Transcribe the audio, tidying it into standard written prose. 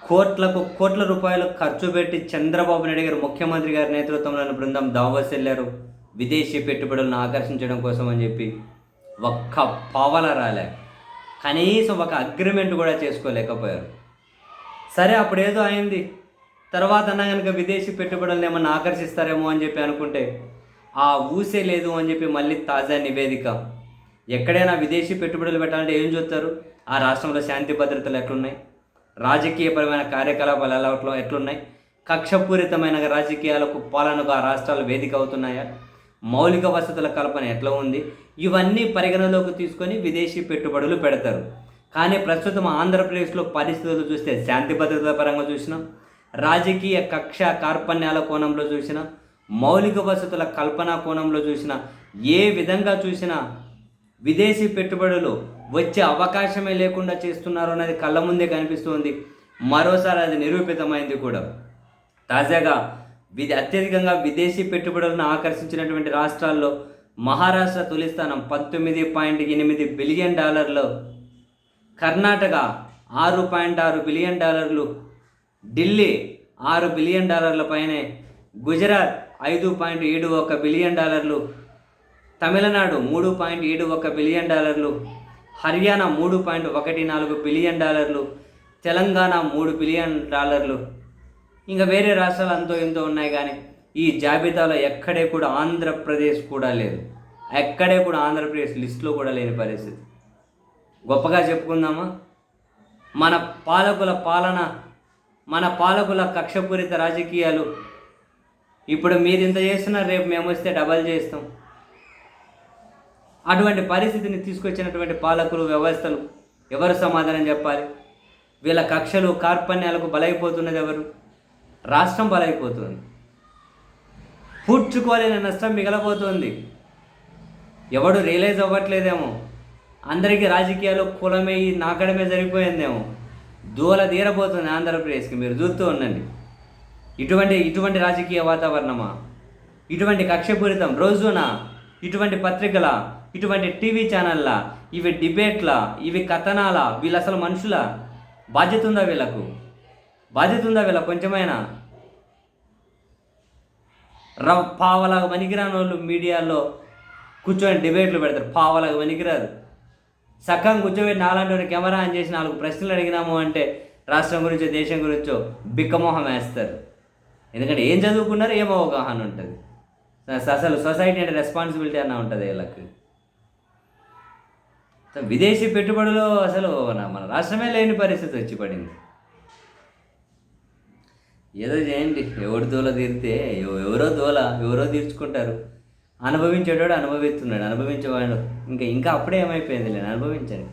కోట్లకు కోట్ల రూపాయలు ఖర్చు పెట్టి చంద్రబాబు నాయుడు గారు ముఖ్యమంత్రి గారి నేతృత్వంలోని బృందం దావోస్ వెళ్ళారు విదేశీ పెట్టుబడులను ఆకర్షించడం కోసం అని చెప్పి. ఒక్క పావల రాలే, కనీసం ఒక అగ్రిమెంట్ కూడా చేసుకోలేకపోయారు. సరే అప్పుడు ఏదో అయింది, తర్వాత అన్నా కనుక విదేశీ పెట్టుబడులను ఏమన్నా ఆకర్షిస్తారేమో అని చెప్పి అనుకుంటే ఆ ఊసే లేదు అని చెప్పి మళ్ళీ తాజా నివేదిక. ఎక్కడైనా విదేశీ పెట్టుబడులు పెట్టాలంటే ఏం చూస్తారు? ఆ రాష్ట్రంలో శాంతి భద్రతలు ఎట్లున్నాయి, రాజకీయపరమైన కార్యకలాపాలు ఎట్లున్నాయి, కక్షపూరితమైన రాజకీయాలకు పాలనకు ఆ రాష్ట్రాలు వేదిక అవుతున్నాయా, మౌలిక వసతుల కల్పన ఎట్లా ఉంది, ఇవన్నీ పరిగణలోకి తీసుకొని విదేశీ పెట్టుబడులు పెడతారు. కానీ ప్రస్తుతం ఆంధ్రప్రదేశ్లో పరిస్థితులు చూస్తే శాంతి భద్రతల పరంగా చూసినా, రాజకీయ కక్ష కార్పణ్యాల కోణంలో చూసినా, మౌలిక వసతుల కల్పన కోణంలో చూసినా, ఏ విధంగా చూసినా విదేశీ పెట్టుబడులు వచ్చే అవకాశమే లేకుండా చేస్తున్నారు అనేది కళ్ళ ముందే కనిపిస్తుంది. మరోసారి అది నిరూపితమైంది కూడా. తాజాగా అత్యధికంగా విదేశీ పెట్టుబడులను ఆకర్షించినటువంటి రాష్ట్రాల్లో మహారాష్ట్ర తొలి స్థానం $19.8 billion, Karnataka $6.6 billion, Delhi $6 billion పైనే, Gujarat $5.71 billion, Tamil Nadu $3.71 billion, Haryana $3.14 billion, Telangana $3 billion. ఇంకా వేరే రాష్ట్రాలు అంతో ఎంతో ఉన్నాయి, కానీ ఈ జాబితాలో ఎక్కడే కూడా ఆంధ్రప్రదేశ్ కూడా లేదు. ఎక్కడే కూడా ఆంధ్రప్రదేశ్ లిస్టులో కూడా లేని పరిస్థితి. గొప్పగా చెప్పుకుందామా? మన పాలకుల కక్షపూరిత రాజకీయాలు. ఇప్పుడు మీరు ఇంత చేస్తున్నారు, రేపు మేము వస్తే డబల్ చేస్తాం. అటువంటి పరిస్థితిని తీసుకొచ్చినటువంటి పాలకులు, వ్యవస్థలు ఎవరు సమాధానం చెప్పాలి? వీళ్ళ కక్షలు కార్పణ్యాలకు బలైపోతున్నది ఎవరు? రాష్ట్రం బలైపోతుంది. పూడ్చుకోలేని నష్టం మిగలబోతోంది. ఎవడు రియలైజ్ అవ్వట్లేదేమో. అందరికీ రాజకీయాలు కులమే నాకడమే సరిపోయిందేమో. దూల తీరబోతుంది ఆంధ్రప్రదేశ్కి. మీరు చూస్తూ ఉండండి. ఇటువంటి రాజకీయ వాతావరణమా? ఇటువంటి కక్షపూరితం రోజున ఇటువంటి పత్రికల, ఇటువంటి టీవీ ఛానళ్ళ, ఇవి డిబేట్లా, ఇవి కథనాలా? వీళ్ళు అసలు మనుషుల? బాధ్యత ఉందా వీళ్ళకు? కొంచెమైనా? పావలాగా పనికిరాని వాళ్ళు మీడియాలో కూర్చొని డిబేట్లు పెడతారు. పావలాగా పనికిరారు. సక్కగా కూర్చోబెట్టి నాలాంటి కెమెరా ఆన్ చేసి 4 ప్రశ్నలు అడిగినాము అంటే రాష్ట్రం గురించో దేశం గురించో బిక్కమోహం వేస్తారు. ఎందుకంటే ఏం చదువుకున్నారో ఏమో అవగాహన ఉంటుంది. అసలు సొసైటీ అంటే రెస్పాన్సిబిలిటీ అన్న ఉంటుంది వీళ్ళకి. విదేశీ పెట్టుబడులు అసలు మన రాష్ట్రమే లేని పరిస్థితి వచ్చి పడింది. ఏదో చేయండి, ఎవరి దోల తీరితే ఎవరో తీర్చుకుంటారు. అనుభవించేవాడు అనుభవిస్తున్నాడు, అనుభవించేవాడు ఇంకా అప్పుడే ఏమైపోయింది, నేను అనుభవించండి.